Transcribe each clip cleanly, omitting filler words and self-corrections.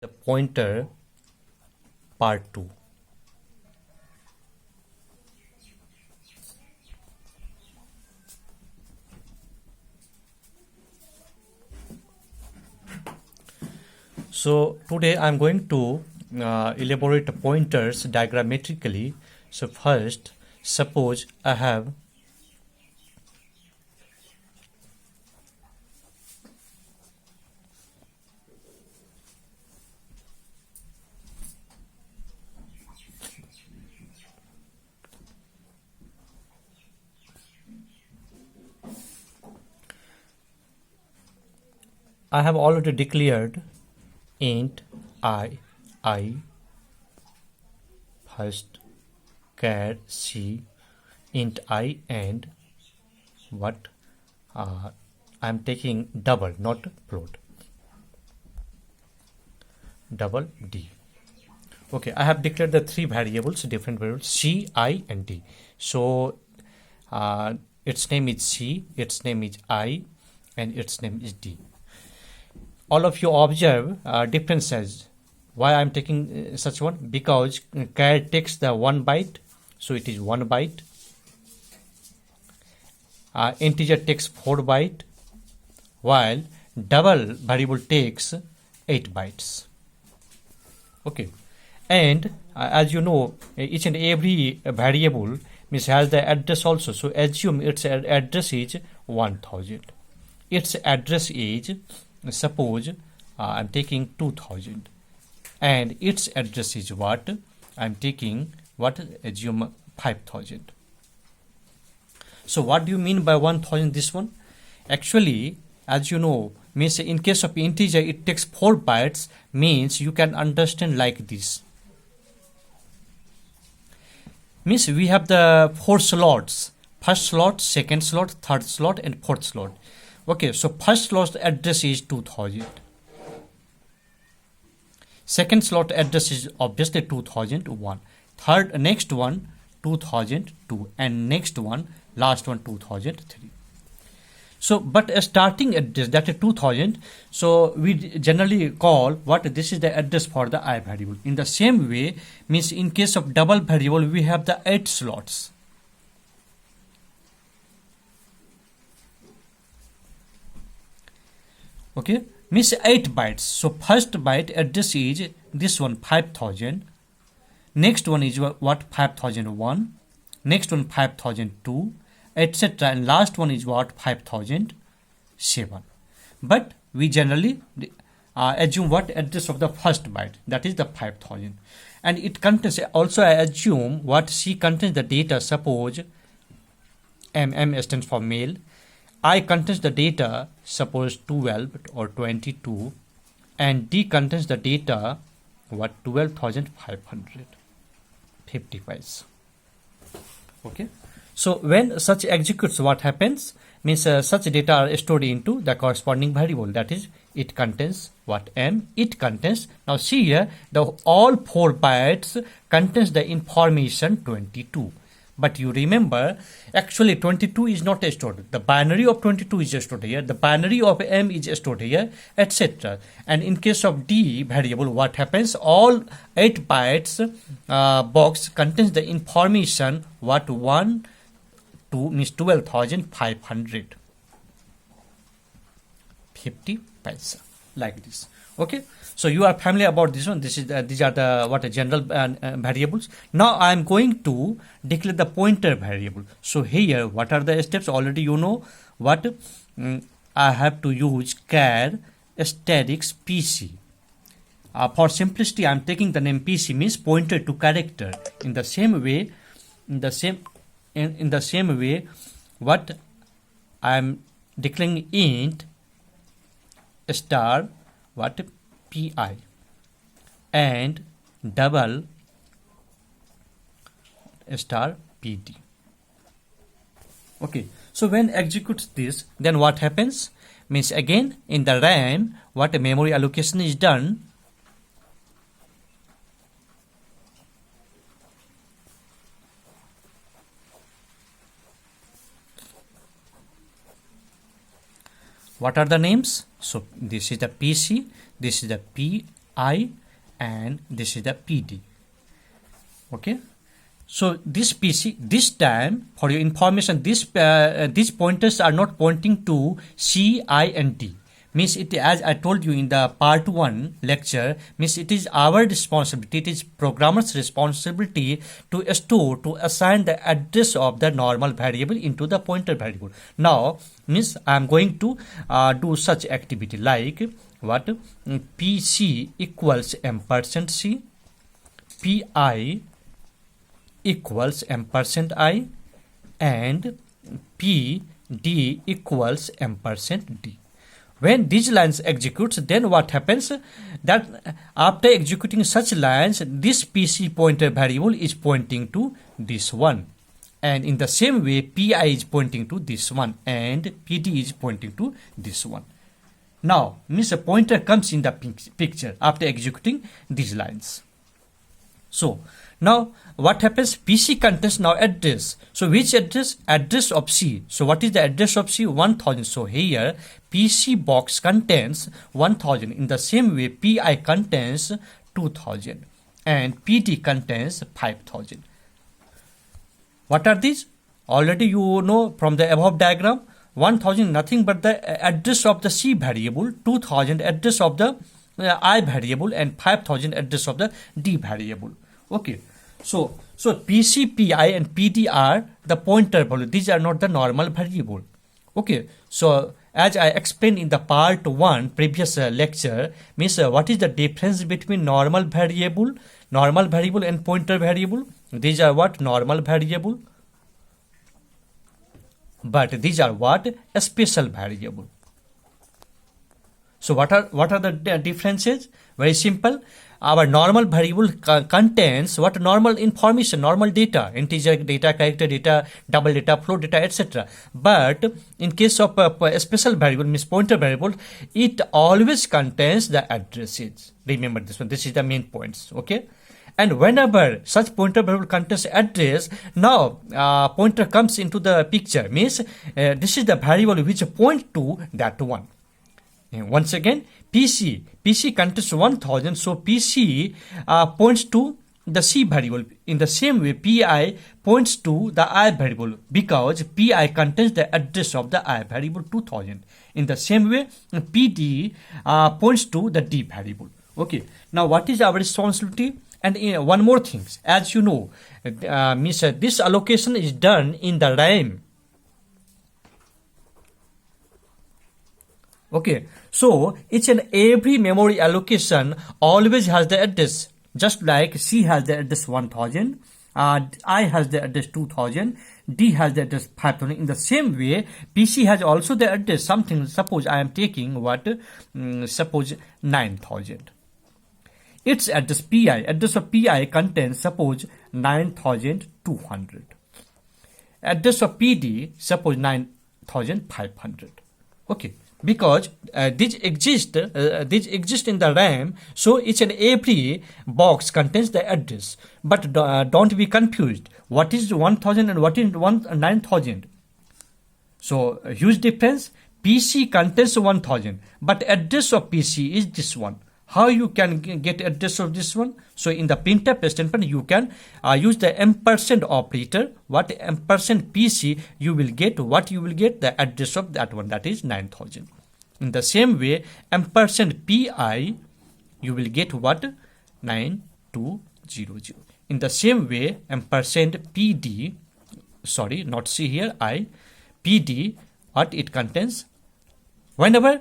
the pointer part 2. So today I'm going to elaborate pointers diagrammatically. So first, suppose I have already declared int I first char c int I and what I'm taking double, not float, double d. Okay, I have declared the three variables, different variables c, I and d. So its name is c, its name is I, and its name is d. All of you observe differences. Why I'm taking such one? Because char takes the 1 byte, so it is 1 byte. Integer takes 4 byte, while double variable takes 8 bytes. Okay, and as you know, each and every variable means has the address also. So assume its address is 1000. Its address is, suppose I'm taking 2000, and its address is what? I'm taking what? Assume 5000. So what do you mean by 1000? This one, actually, as you know, means in case of integer it takes 4 bytes, means you can understand like this. Means we have the 4 slots: first slot, second slot, third slot, and fourth slot. Okay, so first slot address is 2000. Second slot address is obviously 2001. Third, next one 2002, and next one, last one 2003. So, but a starting address, that is 2000. So we generally call what? This is the address for the I variable. In the same way, means in case of double variable, we have the 8 slots. Okay, means 8 bytes. So first byte address is this one, 5000. Next one is what? 5001. Next one 5002, etc. And last one is what? 5007. But we generally assume what? Address of the first byte, that is the 5000. And it contains also, I assume what? C contains the data. Suppose M stands for male. I contains the data, suppose 12 or 22, and D contains the data what? 12,550. Okay, so when such executes, what happens? Means such data are stored into the corresponding variable, that is, it contains what? M. It contains, now see here, the all 4 bytes contains the information 22. But you remember, actually 22 is not stored. The binary of 22 is stored here. The binary of M is stored here, etc. And in case of D variable, what happens? All 8 bytes box contains the information what? 1, 2 means 12,550, like this. Okay, so you are familiar about this one. This is these are the what? General variables. Now I am going to declare the pointer variable. So here, what are the steps? Already you know what? I have to use char asterisk PC. For simplicity, I am taking the name PC, means pointer to character. In the same way, what I am declaring int star what? Pi and double star PD. Okay, so when executes this, then what happens? Means again in the RAM, what? Memory allocation is done. What are the names? So this is the PC, this is the PI, PI and this is the PD. Okay. So this PC, this time for your information, these pointers are not pointing to C, I and D. Means it, as I told you in the part 1 lecture, means it is our responsibility, it is programmer's responsibility to store, to assign the address of the normal variable into the pointer variable. Now, means I am going to do such activity like what? PC equals %C, PI equals %I, and PD equals %D. When these lines executes, then what happens? That after executing such lines, this PC pointer variable is pointing to this one. And in the same way, PI is pointing to this one and PD is pointing to this one. Now, means a pointer comes in the picture after executing these lines. So, now what happens? PC contains now address. So which address? Address of C. So what is the address of C? 1000. So here PC box contains 1000. In the same way, PI contains 2000 and PD contains 5000. What are these? Already you know from the above diagram. 1000 nothing but the address of the C variable, 2000 address of the I variable, and 5000 address of the D variable. Okay. So PC, PI and PD are the pointer variable. These are not the normal variable. Okay. So as I explained in the part 1 previous lecture, means what is the difference between normal variable and pointer variable? These are what? Normal variable. But these are what? A special variable. So what are the differences? Very simple. Our normal variable contains what? Normal information, normal data, integer data, character data, double data, float data, etc. But in case of a special variable, means pointer variable, it always contains the addresses. Remember this one. This is the main points. Okay. And whenever such pointer variable contains address, now pointer comes into the picture. Means this is the variable which points to that one. And once again, PC contains 1000, so PC points to the C variable. In the same way, PI points to the I variable because PI contains the address of the I variable 2000. In the same way, PD points to the D variable. Okay. Now, what is our responsibility? And one more thing, as you know, means this allocation is done in the RAM. Okay, so each and every memory allocation always has the address. Just like C has the address 1000, I has the address 2000, D has the address 5000. In the same way, PC has also the address something. Suppose I am taking what? Suppose 9000. Its address of PI contains suppose 9200. Address of PD suppose 9500. Okay. Because these exist in the RAM, so each and every box contains the address. But don't be confused. What is 1000 and what is 9000? So huge difference. PC contains 1000, but address of PC is this one. How you can get address of this one? So in the printf statement, you can use the ampersand operator. What ampersand PC, you will get what? You will get the address of that one, that is 9000. In the same way, ampersand PI, you will get what? 9200. In the same way, ampersand PD, sorry, not C here, PD, what it contains? Whenever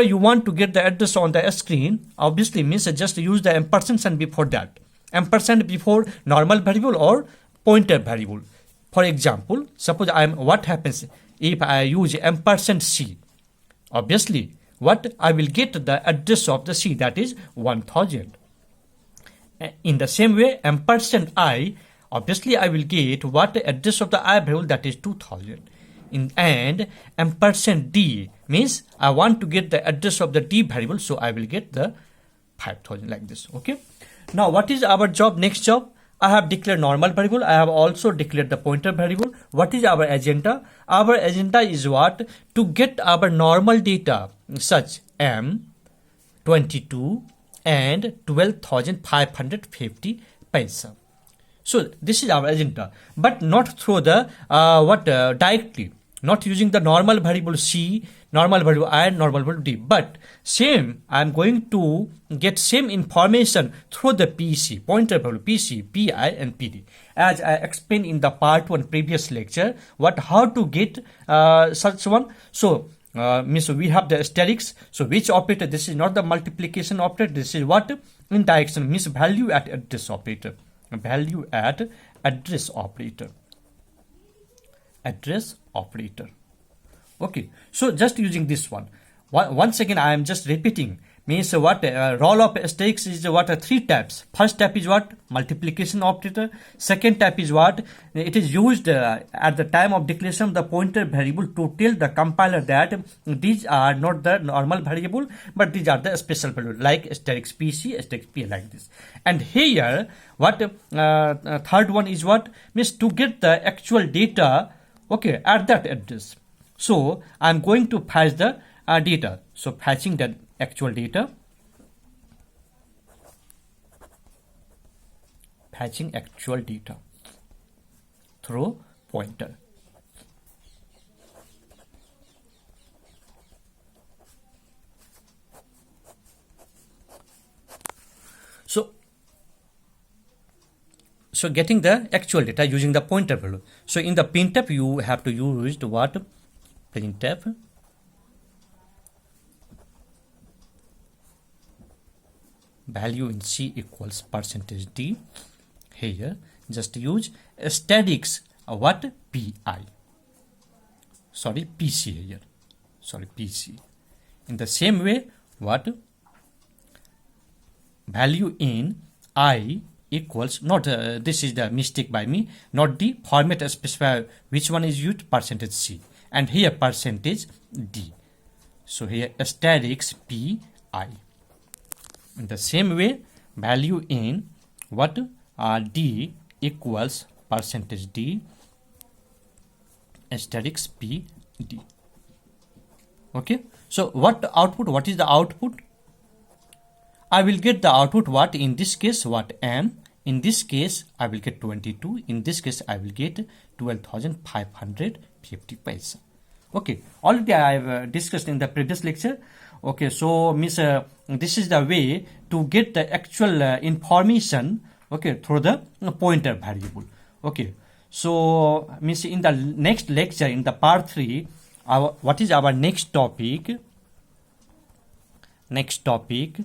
you want to get the address on the screen, obviously means just use the ampersand sign before that. Ampersand before normal variable or pointer variable. For example, suppose what happens if I use ampersand C? Obviously, what I will get the address of the C, that is 1000. In the same way, ampersand I, obviously I will get what? Address of the I variable, that is 2000. And ampersand D means I want to get the address of the D variable, so I will get the 5000 like this. Okay. Now what is our job? Next job, I have declared normal variable. I have also declared the pointer variable. What is our agenda? Our agenda is what? To get our normal data such M22 and 12,550 paisa. So this is our agenda, but not through the directly, not using the normal variable c, normal variable I, and normal variable d, but same I am going to get same information through the PC, pointer variable PC, PI and PD, as I explained in the part 1 previous lecture, how to get such one. So means we have the asterisk. So which operator? This is not the multiplication operator. This is what? In direction, means value at address operator. Value at address operator. Address operator. Okay. So just using this one. Once again, I am just repeating. Means what? Role of asterisk is what? 3 types. First type is what? Multiplication operator. Second type is what? It is used at the time of declaration of the pointer variable to tell the compiler that these are not the normal variable, but these are the special variable, like asterisk PC, asterisk P, like this. And here, what? Third one is what? Means to get the actual data, okay, at that address. So I am going to fetch the data. So fetching the actual data, fetching actual data through pointer. So getting the actual data using the pointer value. So in the printf you have to use the what? Printf value in C equals %d. Here just use asterisk what? PI. Sorry, PC here. Sorry, PC. In the same way, what? Value in I equals, not this is the mistake by me, not the format specify which one is used, %C, and here %d. So here asterisk PI. In the same way, value in what? D equals %d asterisk PD. Okay. So what output? What is the output? I will get the output what? In this case, what? M. In this case, I will get 22. In this case, I will get 12,550 paisa. Okay. Already I have discussed in the previous lecture. Okay. So means this is the way to get the actual information. Okay, through the pointer variable. Okay. So means in the next lecture, in the part 3, what is our next topic? Next topic,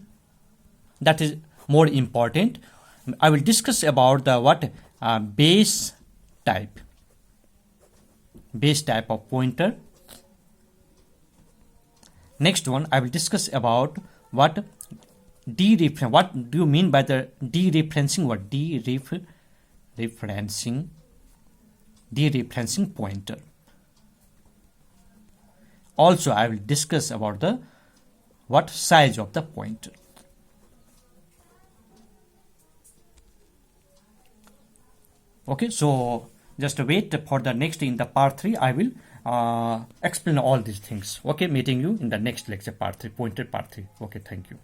that is more important. I will discuss about the what? Base type. Base type of pointer. Next one, I will discuss about what? Dereferencing. What do you mean by the dereferencing? What? Dereferencing pointer. Also, I will discuss about the what? Size of the pointer. Okay, so just wait for the next in the part 3. I will explain all these things. Okay, meeting you in the next lecture, part 3, pointer part 3. Okay, thank you.